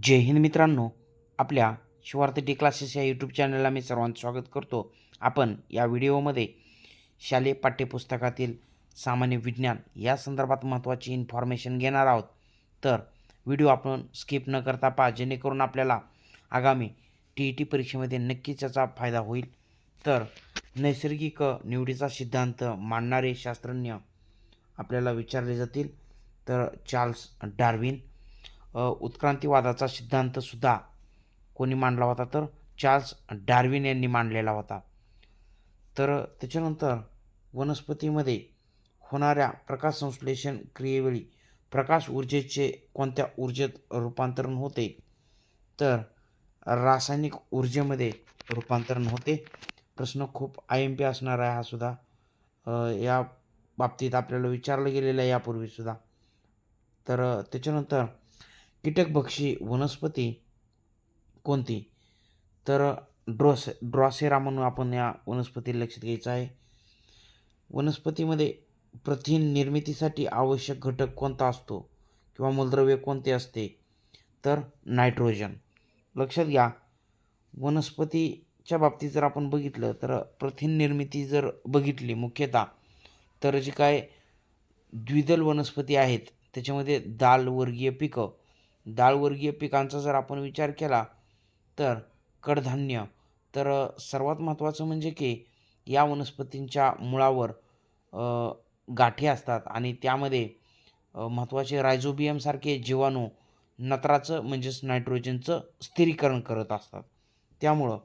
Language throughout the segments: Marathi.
जय हिंद मित्रांनो, आपल्या शिवार्थ डी क्लासेस या यूट्यूब चॅनलला मी सर्वांचं स्वागत करतो. आपण या व्हिडिओमध्ये शालेय पाठ्यपुस्तकातील सामान्य विज्ञान या संदर्भात महत्त्वाची इन्फॉर्मेशन घेणार आहोत. तर व्हिडिओ आपण स्किप न करता पहा, जेणेकरून आपल्याला आगामी TET परीक्षेमध्ये नक्कीच याचा फायदा होईल. तर नैसर्गिक निवडीचा सिद्धांत मांडणारे शास्त्रज्ञ आपल्याला विचारले जातील. तर चार्ल्स डार्विन. उत्क्रांतीवादाचा सिद्धांतसुद्धा कोणी मांडला होता? तर चार्ल्स डार्विन यांनी मांडलेला होता. तर त्याच्यानंतर वनस्पतीमध्ये होणाऱ्या प्रकाशसंश्लेषण क्रियेवेळी प्रकाश ऊर्जेचे कोणत्या ऊर्जेत रूपांतरण होते? तर रासायनिक ऊर्जेमध्ये रूपांतरण होते. प्रश्न खूप IMP असणार आहे हा सुद्धा. या बाबतीत आपल्याला विचारलं गेलेलं आहे यापूर्वीसुद्धा. तर त्याच्यानंतर कीटकभक्षी वनस्पती कोणती? तर ड्रॉसेरा म्हणून आपण या वनस्पतीला लक्षात घ्यायचं आहे. वनस्पतीमध्ये प्रथिन निर्मितीसाठी आवश्यक घटक कोणता असतो किंवा मूलद्रव्य कोणते असते? तर नायट्रोजन. लक्षात घ्या, वनस्पतीच्या बाबतीत जर आपण बघितलं तर प्रथिन निर्मिती जर बघितली मुख्यतः, तर जी काय द्विदल वनस्पती आहेत त्याच्यामध्ये डाळवर्गीय पिकांचा जर आपण विचार केला तर कडधान्य. तर सर्वात महत्त्वाचं म्हणजे की या वनस्पतींच्या मुळावर गाठी असतात आणि त्यामध्ये महत्त्वाचे रायझोबियमसारखे जीवाणू नत्राचं म्हणजेच नायट्रोजनचं स्थिरीकरण करत असतात. त्यामुळं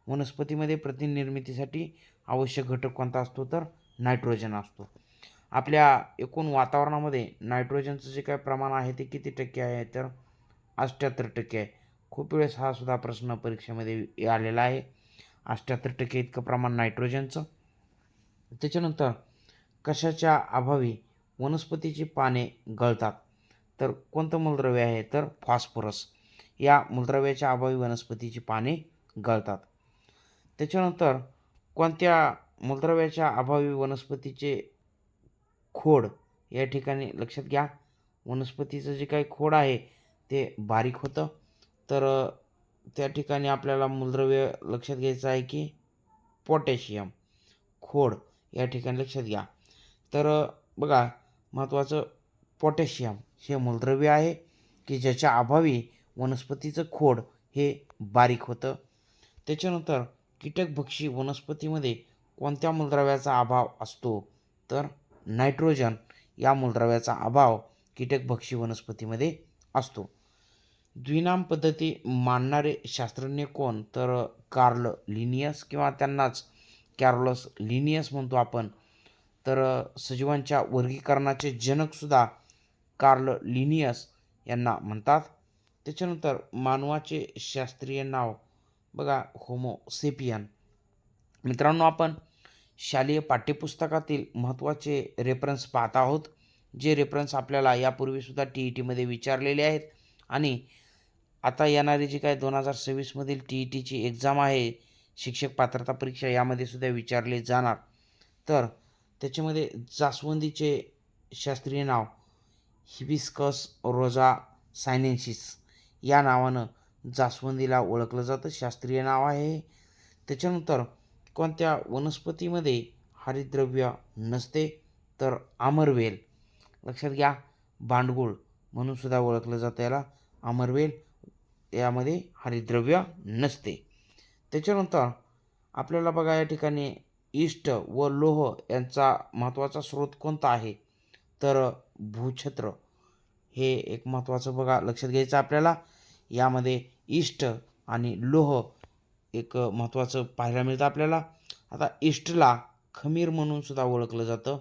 वनस्पतीमध्ये प्रथिन निर्मितीसाठी आवश्यक घटक कोणता असतो? तर नायट्रोजन असतो. आपल्या एकूण वातावरणामध्ये नायट्रोजनचं जे काय प्रमाण आहे ते किती टक्के आहे? तर 78% आहे. खूप वेळेस हा सुद्धा प्रश्न परीक्षेमध्ये आलेला आहे. 78% इतकं प्रमाण नायट्रोजनचं. त्याच्यानंतर कशाच्या अभावी वनस्पतीची पाने गळतात? तर कोणतं मूलद्रव्य आहे? तर फॉस्फरस. या मूलद्रव्याच्या अभावी वनस्पतीची पाने गळतात. त्याच्यानंतर कोणत्या मूलद्रव्याच्या अभावी वनस्पतीचे खोड या ठिकाणी लक्षात घ्या, वनस्पतीचं जे काही खोड आहे ते बारीक होतं. तर त्या ठिकाणी आपल्याला मूलद्रव्य लक्षात घ्यायचं आहे की पोटॅशियम. खोड या ठिकाणी लक्षात घ्या. तर बघा, महत्त्वाचं पोटॅशियम हे मूलद्रव्य आहे की ज्याच्या अभावी वनस्पतीचं खोड हे बारीक होतं. त्याच्यानंतर कीटकभक्षी वनस्पतीमध्ये कोणत्या मूलद्रव्याचा अभाव असतो? तर नायट्रोजन या मूलद्रव्याचा अभाव कीटकभक्षी वनस्पतीमध्ये असतो. द्विनाम पद्धती मांडणारे शास्त्रज्ञ कोण? तर कार्ल लिनियस किंवा त्यांनाच कॅरोलस लिनियस म्हणतो आपण. तर सजीवांच्या वर्गीकरणाचे जनकसुद्धा कार्ल लिनियस यांना म्हणतात. त्याच्यानंतर मानवाचे शास्त्रीय नाव बघा, होमो सेपियन. मित्रांनो, आपण शालेय पाठ्यपुस्तकातील महत्त्वाचे रेफरन्स पाहत आहोत, जे रेफरन्स आपल्याला यापूर्वीसुद्धा TETमध्ये विचारलेले आहेत आणि आता येणारी जी काय 2026मधील TETची एक्झाम आहे, शिक्षक पात्रता परीक्षा, यामध्ये सुद्धा विचारले जाणार. तर त्याच्यामध्ये जास्वंदीचे शास्त्रीय नाव हिबिस्कस रोझा सायनेन्सिस या नावानं जास्वंदीला ओळखलं जातं, शास्त्रीय नाव आहे. त्याच्यानंतर कोणत्या वनस्पतीमध्ये हरितद्रव्य नसते? तर आमरवेल. लक्षात घ्या, भांडगुळ म्हणून सुद्धा ओळखलं जातं याला, आमरवेल. यामध्ये हरितद्रव्य नसते. त्याच्यानंतर आपल्याला बघा, या ठिकाणी इष्ट व लोह यांचा महत्त्वाचा स्रोत कोणता आहे? तर भूछत्र हे एक महत्त्वाचं बघा लक्षात घ्यायचं आपल्याला. यामध्ये इष्ट आणि लोह एक महत्त्वाचं पाहायला मिळतं आपल्याला. आता इष्टला खमीर म्हणून सुद्धा ओळखलं जातं.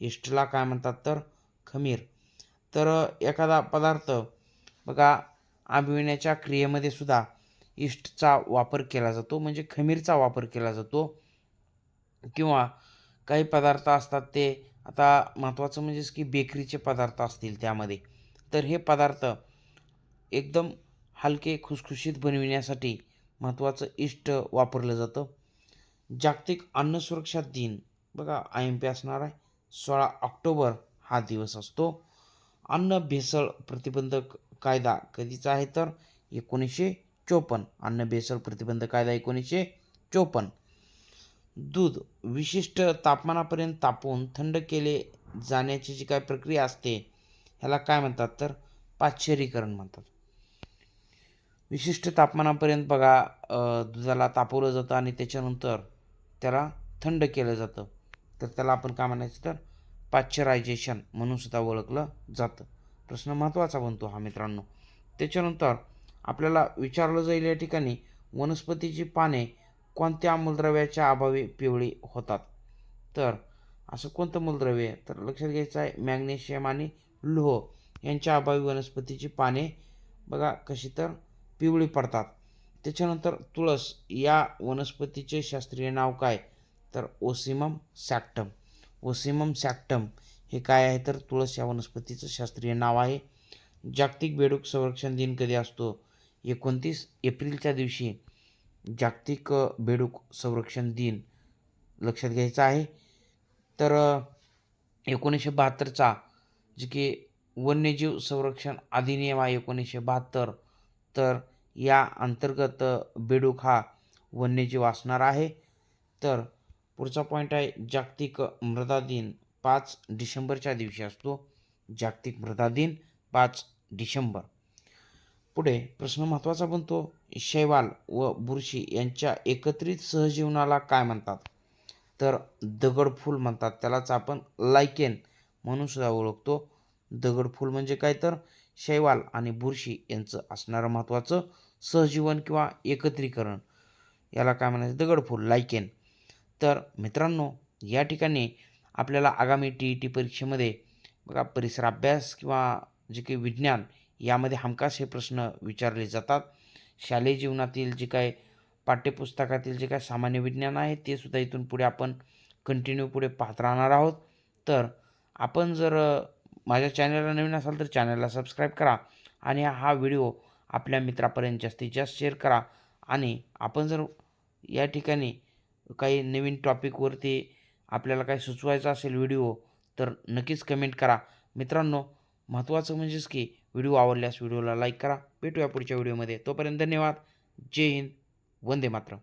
इष्टला काय म्हणतात? तर खमीर. तर एखादा पदार्थ बघा, आंबविण्याच्या क्रियेमध्ये सुद्धा इष्टचा वापर केला जातो, म्हणजे खमीरचा वापर केला जातो. किंवा काही पदार्थ असतात ते, आता महत्त्वाचं म्हणजेच की बेकरीचे पदार्थ असतील त्यामध्ये, तर हे पदार्थ एकदम हलके खुसखुशीत बनविण्यासाठी महत्त्वाचं इष्ट वापरलं जातं. जागतिक अन्न सुरक्षा दिन बघा, IMP असणार आहे, 16 ऑक्टोबर हा दिवस असतो. अन्न भेसळ प्रतिबंधक कायदा कधीचा आहे? तर 1954. अन्न भेसळ प्रतिबंध कायदा 1954. दूध विशिष्ट तापमानापर्यंत तापवून थंड केले जाण्याची जी काय प्रक्रिया असते ह्याला काय म्हणतात तर पाश्चरीकरण म्हणतात. विशिष्ट तापमानापर्यंत बघा दुधाला तापवलं जातं आणि त्याच्यानंतर त्याला थंड केलं जातं, तर त्याला आपण काय म्हणायचं तर पाश्चरायझेशन म्हणून सुद्धा ओळखलं जातं. प्रश्न महत्त्वाचा बनतो हा मित्रांनो. त्याच्यानंतर आपल्याला विचारलं जाईल या ठिकाणी वनस्पतीची पाने कोणत्या मूलद्रव्याच्या अभावी पिवळी होतात. तर असं कोणतं मूलद्रव्य आहे तर लक्षात घ्यायचं आहे मॅग्नेशियम आणि लोह यांच्या अभावी वनस्पतीची पाने बघा कशी तर पिवळी पडतात. त्याच्यानंतर तुळस या वनस्पतीचे शास्त्रीय नाव काय तर ओसिमम सॅक्टम. ओसिमम सॅक्टम हे काय आहे तर तुळस या वनस्पतीचं शास्त्रीय नाव आहे. जागतिक बेडूक संरक्षण दिन कधी असतो 29 एप्रिलच्या दिवशी जागतिक बेडूक संरक्षण दिन लक्षात घ्यायचा आहे. तर 1972चा जे की वन्यजीव संरक्षण अधिनियम आहे 1972, तर या अंतर्गत बेडूक हा वन्यजीव असणार आहे. तर पुढचा पॉईंट आहे जागतिक मृदा दिन 5 डिसेंबरच्या दिवशी असतो. जागतिक मृदा दिन 5 डिसेंबर. पुढे प्रश्न महत्त्वाचा बनतो शैवाल व बुरशी यांच्या एकत्रित सहजीवनाला काय म्हणतात तर दगडफूल म्हणतात. त्यालाच आपण लायकेन म्हणून सुद्धा ओळखतो. दगडफूल म्हणजे काय तर शैवाल आणि बुरशी यांचं असणारं महत्त्वाचं सहजीवन किंवा एकत्रीकरण याला काय म्हणायचं दगडफूल लायकेन. तर मित्रांनो या ठिकाणी आपल्याला आगामी TET परीक्षेमध्ये बघा परिसर अभ्यास किंवा जे काही विज्ञान यामध्ये हमखास हे प्रश्न विचारले जातात. शालेय जीवनातील जे काय पाठ्यपुस्तकातील जे काय सामान्य विज्ञान आहे ते सुद्धा इथून पुढे आपण कंटिन्यू पुढे पाहत राहणार आहोत. तर आपण जर माझ्या चॅनलला नवीन असाल तर चॅनलला सबस्क्राईब करा आणि हा व्हिडिओ आपल्या मित्रापर्यंत जास्तीत जास्त शेअर करा. आणि आपण जर या ठिकाणी काही नवीन टॉपिकवरती आपल्याला काही सुचवायचं असेल व्हिडिओ तर नक्कीच कमेंट करा. मित्रांनो महत्त्वाचं म्हणजेच की व्हिडिओ आवडल्यास व्हिडिओला लाईक करा. भेटूया पुढच्या व्हिडिओमध्ये. तोपर्यंत धन्यवाद. जय हिंद. वंदे मातरम.